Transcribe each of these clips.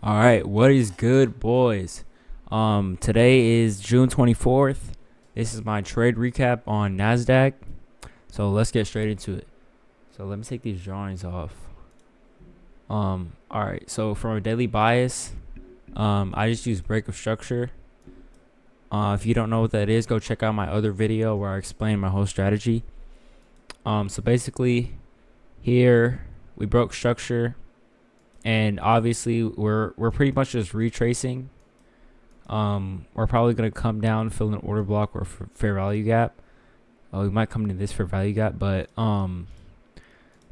All right, what is good, boys? Today is June 24th. This is my trade recap on Nasdaq. So let's get straight into it. So let me take these drawings off. All right. So from a daily bias, I just use break of structure. If you don't know what that is, go check out my other video where I explain my whole strategy. So basically, here we broke structure. And obviously, we're pretty much just retracing. We're probably gonna come down, fill an order block or fair value gap. We might come to this fair value gap, but so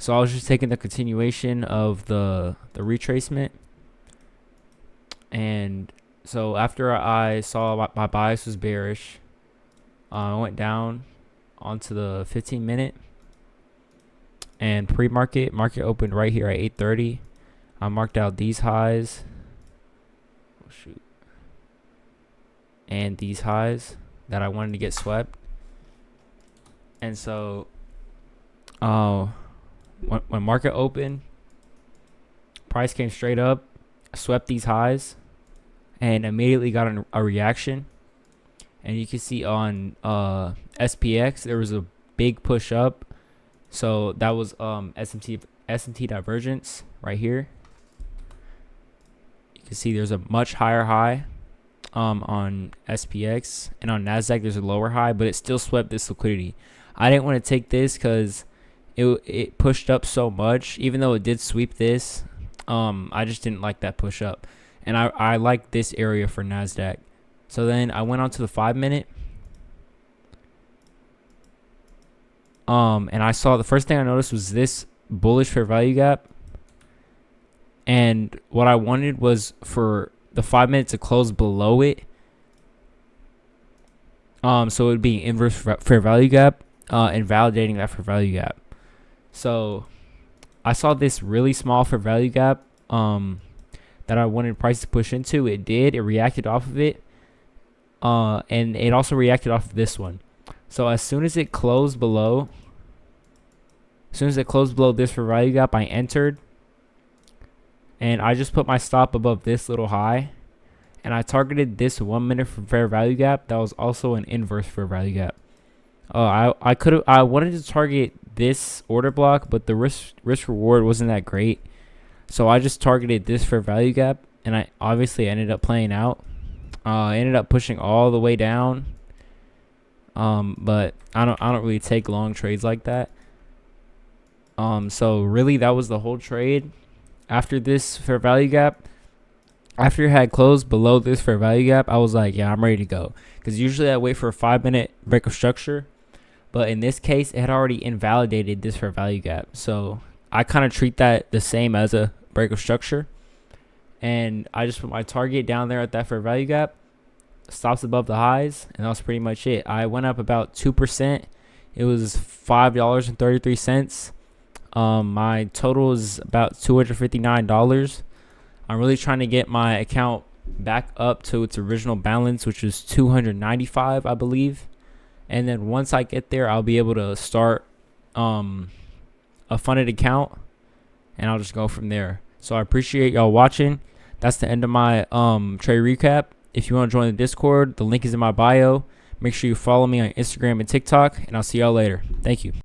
I was just taking the continuation of the retracement. And so after I saw my bias was bearish, I went down onto the 15-minute and pre-market. Market opened right here at 8:30. I marked out these highs. Oh, shoot. And these highs that I wanted to get swept. And so when market opened, price came straight up, swept these highs, and immediately got a reaction. And you can see on SPX there was a big push up. So that was S&T divergence right here. You can see there's a much higher high on SPX, and on Nasdaq there's a lower high, but it still swept this liquidity. I didn't want to take this because it pushed up so much. Even though it did sweep this, I just didn't like that push up, and I like this area for Nasdaq. So then I went on to the 5-minute, and I saw the first thing I noticed was this bullish fair value gap. And what I wanted was for the 5 minute to close below it. So it would be inverse fair value gap, and validating that fair value gap. So I saw this really small fair value gap that I wanted price to push into. It did. It reacted off of it. And it also reacted off of this one. So as soon as it closed below this fair value gap, I entered. And I just put my stop above this little high. And I targeted this 1 minute for fair value gap. That was also an inverse fair value gap. I wanted to target this order block, but the risk reward wasn't that great. So I just targeted this fair value gap, and I obviously ended up playing out. I ended up pushing all the way down. But I don't really take long trades like that. So really that was the whole trade. After this fair value gap, after it had closed below this fair value gap, I was like, yeah, I'm ready to go. Because usually I wait for a 5-minute break of structure. But in this case, it had already invalidated this fair value gap. So I kind of treat that the same as a break of structure. And I just put my target down there at that fair value gap. Stops above the highs. And that was pretty much it. I went up about 2%. It was $5.33. My total is about $259. I'm really trying to get my account back up to its original balance, which is $295, I believe. And then once I get there, I'll be able to start a funded account, and I'll just go from there. So I appreciate y'all watching. That's the end of my trade recap. If you want to join the Discord, the link is in my bio. Make sure you follow me on Instagram and TikTok, and I'll see y'all later. Thank you.